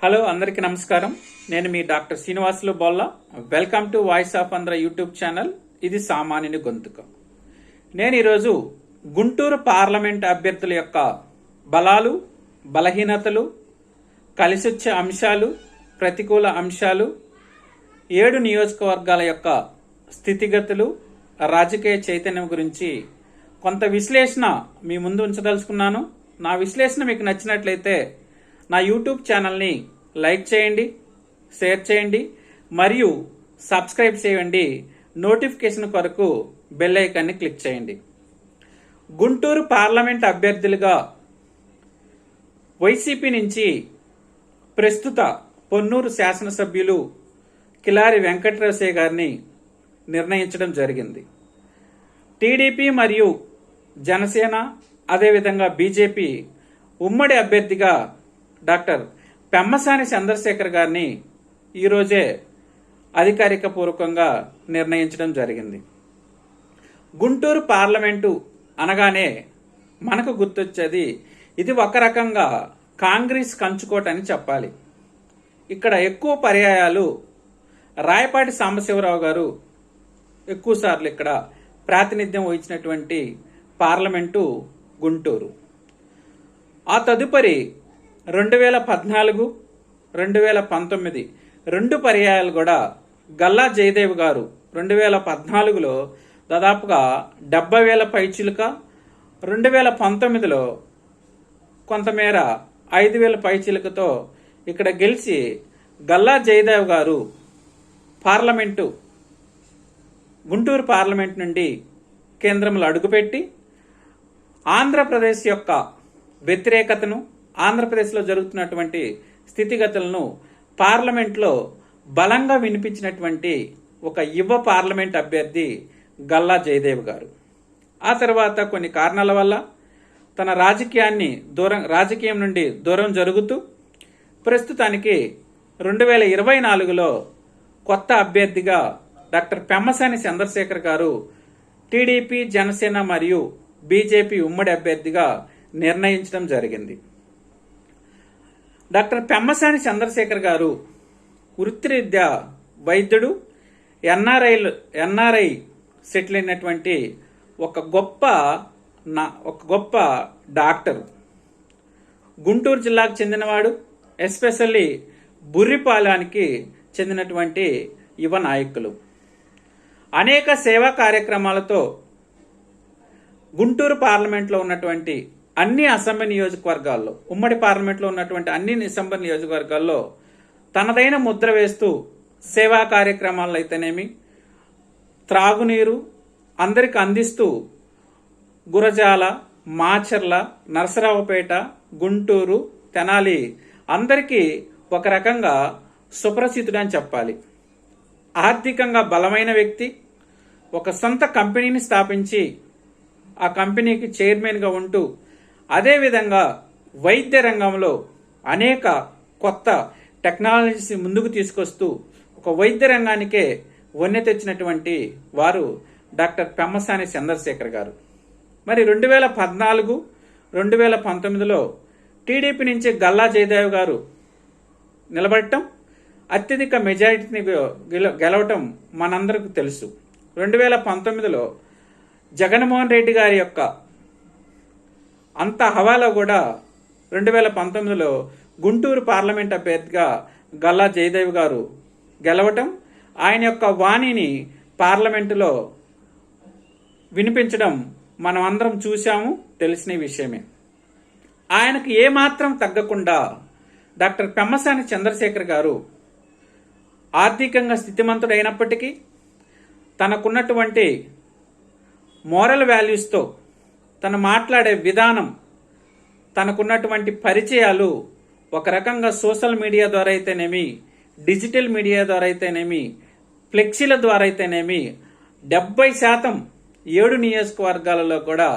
Hello అందరికీ నమస్కారం. నేను మీ doctor Srinivasulu Bolla. Welcome to voice of Andhra YouTube channel. ఇది సామాన్యుని గొంతుక. నేను ఈరోజు గుంటూరు పార్లమెంట్ అభ్యర్థుల యొక్క బలాలు, బలహీనతలు, కలిసొచ్చే అంశాలు, ప్రతికూల అంశాలు, 7 నియోజకవర్గాల యొక్క స్థితిగతులు, రాజకీయ చైతన్యం గురించి కొంత విశ్లేషణ మీ ముందు ఉంచదలుచుకున్నాను. నా విశ్లేషణ మీకు నచ్చినట్లయితే నా యూట్యూబ్ ఛానల్ని లైక్ చేయండి, షేర్ చేయండి మరియు సబ్స్క్రైబ్ చేయండి. నోటిఫికేషన్ కొరకు బెల్ ఐకాన్ని క్లిక్ చేయండి. గుంటూరు పార్లమెంట్ అభ్యర్థులుగా వైసీపీ నుంచి ప్రస్తుత పొన్నూరు శాసనసభ్యులు కిలారి వెంకట్రావు గారిని నిర్ణయించడం జరిగింది. టీడీపీ మరియు జనసేన అదేవిధంగా బీజేపీ ఉమ్మడి అభ్యర్థిగా డాక్టర్ పెమ్మసాని చంద్రశేఖర్ గారిని ఈరోజే అధికారిక పూర్వకంగా నిర్ణయించడం జరిగింది. గుంటూరు పార్లమెంటు అనగానే మనకు గుర్తొచ్చేది ఇది ఒక రకంగా కాంగ్రెస్ కంచుకోట అని చెప్పాలి. ఇక్కడ ఎక్కువ పర్యాయాలు రాయపాటి సాంబశివరావు గారు ఎక్కువసార్లు ఇక్కడ ప్రాతినిధ్యం వహించినటువంటి పార్లమెంటు గుంటూరు. ఆ తదుపరి 2014, 2019 రెండు పర్యాయాలు కూడా గల్లా జయదేవ్ గారు 2014లో దాదాపుగా 70,000 పైచిలుక, 2019లో కొంతమేర 5,000 పైచిలుకతో ఇక్కడ గెలిచి గల్లా జయదేవ్ గారు గుంటూరు పార్లమెంట్ నుండి కేంద్రంలో అడుగుపెట్టి ఆంధ్రప్రదేశ్ యొక్క వ్యతిరేకతను, ఆంధ్రప్రదేశ్లో జరుగుతున్నటువంటి స్థితిగతులను పార్లమెంట్లో బలంగా వినిపించినటువంటి ఒక యువ పార్లమెంట్ అభ్యర్థి గల్లా జయదేవ్ గారు. ఆ తర్వాత కొన్ని కారణాల వల్ల తన రాజకీయం నుండి దూరం జరుగుతూ ప్రస్తుతానికి 2024లో కొత్త అభ్యర్థిగా డాక్టర్ పెమ్మసాని చంద్రశేఖర్ గారు టీడీపీ, జనసేన మరియు బీజేపీ ఉమ్మడి అభ్యర్థిగా నిర్ణయించడం జరిగింది. డాక్టర్ పెమ్మసాని చంద్రశేఖర్ గారు వృత్తిరీత్యా వైద్యుడు, ఎన్ఆర్ఐ సెటిల్ అయినటువంటి ఒక గొప్ప డాక్టర్. గుంటూరు జిల్లాకు చెందినవాడు, ఎస్పెషల్లీ బుర్రిపాలెనికి చెందినటువంటి యువ నాయకులు. అనేక సేవా కార్యక్రమాలతో గుంటూరు పార్లమెంట్లో ఉన్నటువంటి అన్ని అసెంబ్లీ నియోజకవర్గాల్లో, ఉమ్మడి పార్లమెంట్లో ఉన్నటువంటి అన్ని అసెంబ్లీ నియోజకవర్గాల్లో తనదైన ముద్ర వేస్తూ సేవా కార్యక్రమాలు అయితేనేమి, త్రాగునీరు అందరికి అందిస్తూ గురజాల, మాచర్ల, నరసరావుపేట, గుంటూరు, తెనాలి అందరికీ ఒక రకంగా సుప్రసిద్ధుడని చెప్పాలి. ఆర్థికంగా బలమైన వ్యక్తి. ఒక సొంత కంపెనీని స్థాపించి ఆ కంపెనీకి చైర్మన్గా ఉంటూ అదేవిధంగా వైద్య రంగంలో అనేక కొత్త టెక్నాలజీస్ ముందుకు తీసుకొస్తూ ఒక వైద్య రంగానికే వన్నె తెచ్చినటువంటి వారు డాక్టర్ పెమ్మసాని చంద్రశేఖర్ గారు. మరి 2014, 2019లో టీడీపీ నుంచి గల్లా జయదేవ్ గారు నిలబడటం, అత్యధిక మెజారిటీని గెలవటం మనందరికీ తెలుసు. 2019లో జగన్మోహన్ రెడ్డి గారి యొక్క అంత హవాలో కూడా 2019లో గుంటూరు పార్లమెంట్ అభ్యర్థిగా గల్లా జయదేవ్ గారు గెలవటం, ఆయన యొక్క వాణిని పార్లమెంటులో వినిపించడం మనం అందరం చూశాము, తెలిసిన విషయమే. ఆయనకు ఏమాత్రం తగ్గకుండా డాక్టర్ పెమ్మసాని చంద్రశేఖర్ గారు ఆర్థికంగా స్థితిమంతుడైనప్పటికీ తనకున్నటువంటి మోరల్ వాల్యూస్తో తను మాట్లాడే విధానం, తనకున్నటువంటి పరిచయాలు ఒక రకంగా సోషల్ మీడియా ద్వారా అయితేనేమి, డిజిటల్ మీడియా ద్వారా అయితేనేమి, ఫ్లెక్సీల ద్వారా అయితేనేమి 70% 7 నియోజకవర్గాలలో కూడా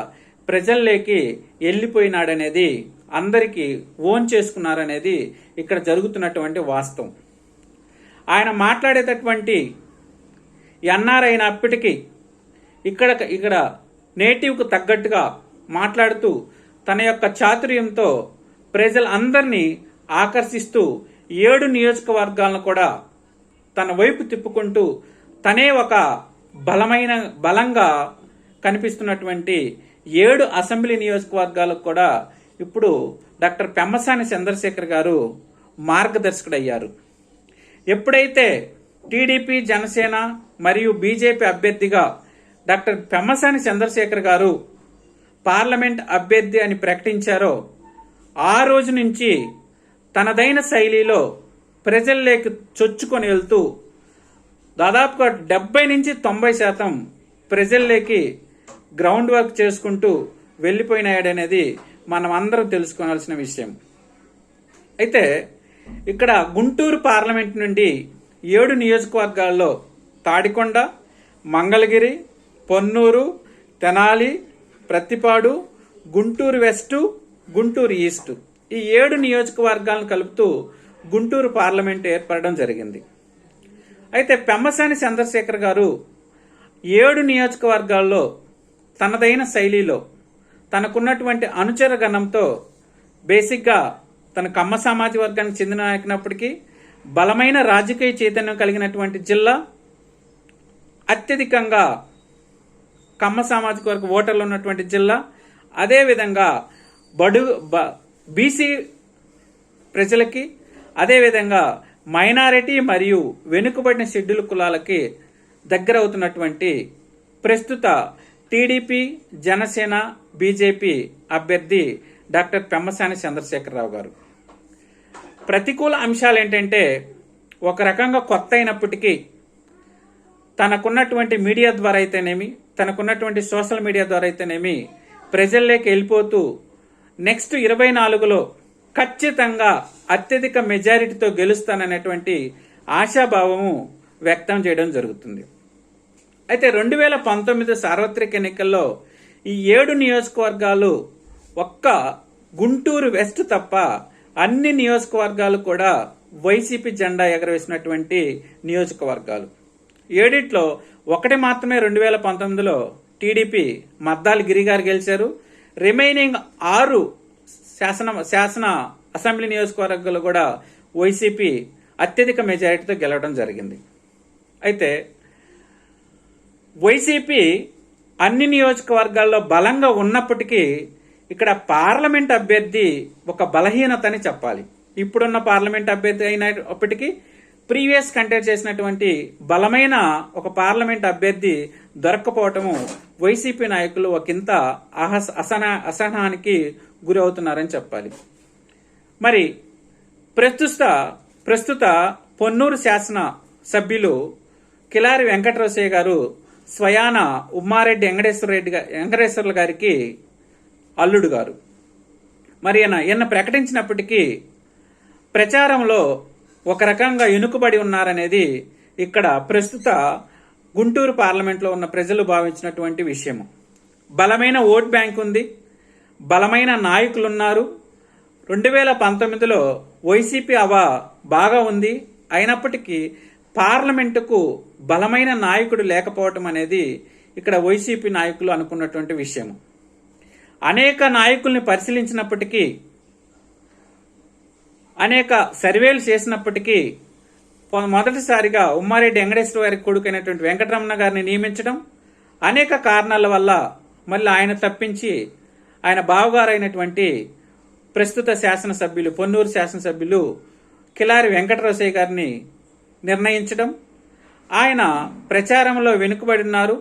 ప్రజల్లోకి వెళ్ళిపోయినాడనేది, అందరికీ ఓన్ చేసుకున్నారనేది ఇక్కడ జరుగుతున్నటువంటి వాస్తవం. ఆయన మాట్లాడేటటువంటి ఎన్ఆర్ అయినప్పటికీ ఇక్కడ నేటివ్కు తగ్గట్టుగా మాట్లాడుతూ తన యొక్క చాతుర్యంతో ప్రజలందరినీ ఆకర్షిస్తూ 7 నియోజకవర్గాలను కూడా తన వైపు తిప్పుకుంటూ తనే ఒక బలంగా కనిపిస్తున్నటువంటి 7 అసెంబ్లీ నియోజకవర్గాలకు కూడా ఇప్పుడు డాక్టర్ పెమ్మసాని చంద్రశేఖర్ గారు మార్గదర్శకుడయ్యారు. ఎప్పుడైతే టీడీపీ, జనసేన మరియు బీజేపీ అభ్యర్థిగా డాక్టర్ పెమ్మసాని చంద్రశేఖర్ గారు పార్లమెంట్ అభ్యర్థి అని ప్రకటించారో ఆ రోజు నుంచి తనదైన శైలిలో ప్రజల్లోకి చొచ్చుకొని వెళ్తూ దాదాపుగా 70 నుంచి 90% ప్రజల్లోకి గ్రౌండ్ వర్క్ చేసుకుంటూ వెళ్ళిపోయినాడనేది మనం అందరం తెలుసుకోవాల్సిన విషయం. అయితే ఇక్కడ గుంటూరు పార్లమెంట్ నుండి 7 నియోజకవర్గాల్లో తాడికొండ, మంగళగిరి, పొన్నూరు, తెనాలి, ప్రత్తిపాడు, గుంటూరు వెస్ట్, గుంటూరు ఈస్ట్ ఈ 7 నియోజకవర్గాలను కలుపుతూ గుంటూరు పార్లమెంట్ ఏర్పడడం జరిగింది. అయితే పెమ్మసాని చంద్రశేఖర్ గారు 7 నియోజకవర్గాల్లో తనదైన శైలిలో తనకున్నటువంటి అనుచర గణంతో బేసిక్గా తన కమ్మ సామాజిక వర్గానికి చెందిన నాయకునప్పటికీ బలమైన రాజకీయ చైతన్యం కలిగినటువంటి జిల్లా, అత్యధికంగా కమ్మ సామాజిక వర్గ ఓటర్లు ఉన్నటువంటి జిల్లా, అదేవిధంగా బీసీ ప్రజలకి, అదేవిధంగా మైనారిటీ మరియు వెనుకబడిన షెడ్యూల్ కులాలకి దగ్గర అవుతున్నటువంటి ప్రస్తుత టీడీపీ, జనసేన, బీజేపీ అభ్యర్థి డాక్టర్ పెమ్మసాని చంద్రశేఖరరావు గారు. ప్రతికూల అంశాలు ఏంటంటే ఒక రకంగా కొత్త అయినప్పటికీ తనకున్నటువంటి మీడియా ద్వారా అయితేనేమి, తనకున్నటువంటి సోషల్ మీడియా ద్వారా అయితేనేమి ప్రజల్లోకి వెళ్ళిపోతూ నెక్స్ట్ 24లో ఖచ్చితంగా అత్యధిక మెజారిటీతో గెలుస్తాననేటువంటి ఆశాభావము వ్యక్తం చేయడం జరుగుతుంది. అయితే 2019 సార్వత్రిక ఎన్నికల్లో ఈ 7 నియోజకవర్గాలు ఒక్క గుంటూరు వెస్ట్ తప్ప అన్ని నియోజకవర్గాలు కూడా వైసీపీ జెండా ఎగరవేసినటువంటి నియోజకవర్గాలు. 7లో ఒకటి మాత్రమే 2019లో టీడీపీ మద్దాలి గిరి గారు గెలిచారు. రిమైనింగ్ 6 శాసన అసెంబ్లీ నియోజకవర్గాలు కూడా వైసీపీ అత్యధిక మెజారిటీతో గెలవడం జరిగింది. అయితే వైసీపీ అన్ని నియోజకవర్గాల్లో బలంగా ఉన్నప్పటికీ ఇక్కడ పార్లమెంట్ అభ్యర్థి ఒక బలహీనత అని చెప్పాలి. ఇప్పుడున్న పార్లమెంట్ అభ్యర్థి అయినప్పటికీ ప్రీవియస్ కంటెస్ట్ చేసినటువంటి బలమైన ఒక పార్లమెంట్ అభ్యర్థి దొరక్కపోవటము వైసీపీ నాయకులు ఒకంత అసహనానికి గురి అవుతున్నారని చెప్పాలి. మరి ప్రస్తుత పొన్నూరు శాసన సభ్యులు కిలారి వెంకటరమణయ్య గారు స్వయాన ఉమ్మారెడ్డి వెంకటేశ్వర్ల గారికి అల్లుడు గారు. మరి ఈయన ప్రకటించినప్పటికీ ప్రచారంలో ఒక రకంగా ఎనుకబడి ఉన్నారనేది ఇక్కడ ప్రస్తుత గుంటూరు పార్లమెంట్లో ఉన్న ప్రజలు భావించినటువంటి విషయము. బలమైన ఓట్ బ్యాంక్ ఉంది, బలమైన నాయకులు ఉన్నారు. 2019లో వైసీపీ బాగా ఉంది. అయినప్పటికీ పార్లమెంటుకు బలమైన నాయకుడు లేకపోవటం అనేది ఇక్కడ వైసీపీ నాయకులు అనుకున్నటువంటి విషయం. అనేక నాయకుల్ని పరిశీలించినప్పటికీ, అనేక సర్వేలు చేసినప్పటికీ మొదటిసారిగా ఉమ్మారెడ్డి వెంకటేశ్వర గారి కొడుకైనటువంటి వెంకటరమణ గారిని నియమించడం, అనేక కారణాల వల్ల మళ్ళీ ఆయన తప్పించి ఆయన బావగారైనటువంటి ప్రస్తుత శాసనసభ్యులు పొన్నూరు శాసనసభ్యులు కిలారి వెంకటరమణయ్య గారిని నిర్ణయించడం, ఆయన ప్రచారంలో వెనుకబడి ఉన్నారు.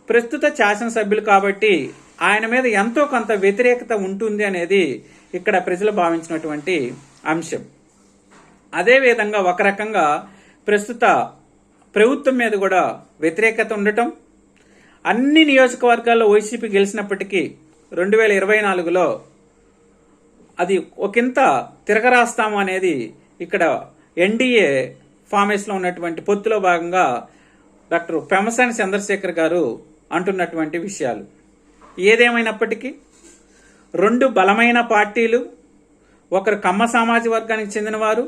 ప్రస్తుత శాసనసభ్యులు కాబట్టి ఆయన మీద ఎంతో కొంత వ్యతిరేకత ఉంటుంది అనేది ఇక్కడ ప్రజలు భావించినటువంటి అంశం. అదేవిధంగా ఒక రకంగా ప్రస్తుత ప్రభుత్వం మీద కూడా వ్యతిరేకత ఉండటం, అన్ని నియోజకవర్గాల్లో వైసీపీ గెలిచినప్పటికీ 2024లో అది ఒకంత తిరగరాస్తాము అనేది ఇక్కడ ఎన్డీఏ ఫార్మేస్లో ఉన్నటువంటి పొత్తులో భాగంగా డాక్టర్ పెమ్మసాని చంద్రశేఖర్ గారు అంటున్నటువంటి విషయాలు. ఏదేమైనప్పటికీ 2 బలమైన పార్టీలు, ఒకరు కమ్మ సామాజిక వర్గానికి చెందినవారు,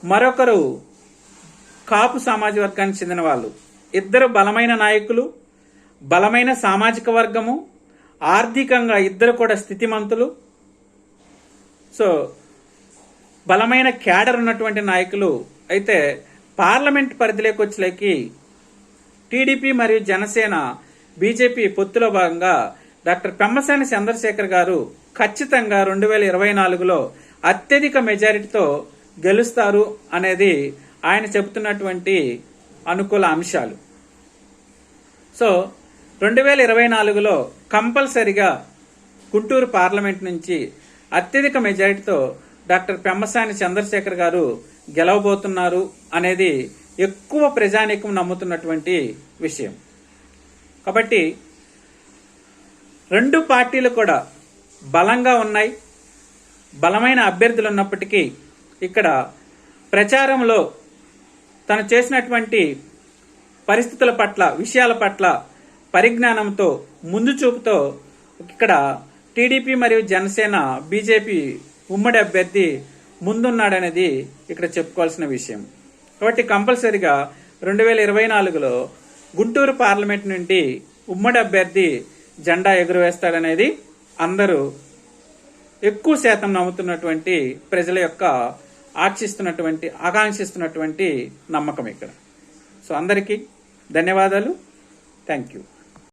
మరొకరు కాపు సామాజిక వర్గానికి చెందిన వాళ్ళు, ఇద్దరు బలమైన నాయకులు, బలమైన సామాజిక వర్గము, ఆర్థికంగా ఇద్దరు కూడా స్థితిమంతులు. సో బలమైన క్యాడర్ ఉన్నటువంటి నాయకులు. అయితే పార్లమెంట్ పరిధిలోకి వచ్చేకి టీడీపీ మరియు జనసేన బీజేపీ పొత్తులో భాగంగా డాక్టర్ పెమ్మసాని చంద్రశేఖర్ గారు ఖచ్చితంగా 2024లో అత్యధిక మెజారిటీతో గెలుస్తారు అనేది ఆయన చెబుతున్నటువంటి అనుకూల అంశాలు. సో 2024లో కంపల్సరిగా గుంటూరు పార్లమెంట్ నుంచి అత్యధిక మెజారిటీతో డాక్టర్ పెమ్మసాని చంద్రశేఖర్ గారు గెలవబోతున్నారు అనేది ఎక్కువ ప్రజానీకం నమ్ముతున్నటువంటి విషయం. కాబట్టి రెండు పార్టీలు కూడా బలంగా ఉన్నాయి, బలమైన అభ్యర్థులు ఉన్నప్పటికీ ఇక్కడ ప్రచారంలో తను చేసినటువంటి పరిస్థితుల పట్ల, విషయాల పట్ల పరిజ్ఞానంతో, ముందు చూపుతో ఇక్కడ టీడీపీ మరియు జనసేన బీజేపీ ఉమ్మడి అభ్యర్థి ముందున్నాడనేది ఇక్కడ చెప్పుకోవాల్సిన విషయం. కాబట్టి కంపల్సరిగా 2024లో గుంటూరు పార్లమెంట్ నుండి ఉమ్మడి అభ్యర్థి జెండా ఎగురవేస్తాడనేది అందరూ ఎక్కువ శాతం నమ్ముతున్నటువంటి ప్రజల యొక్క ఆకాంక్షిస్తున్నటువంటి నమ్మకం ఇక్కడ. సో అందరికీ ధన్యవాదాలు. Thank you.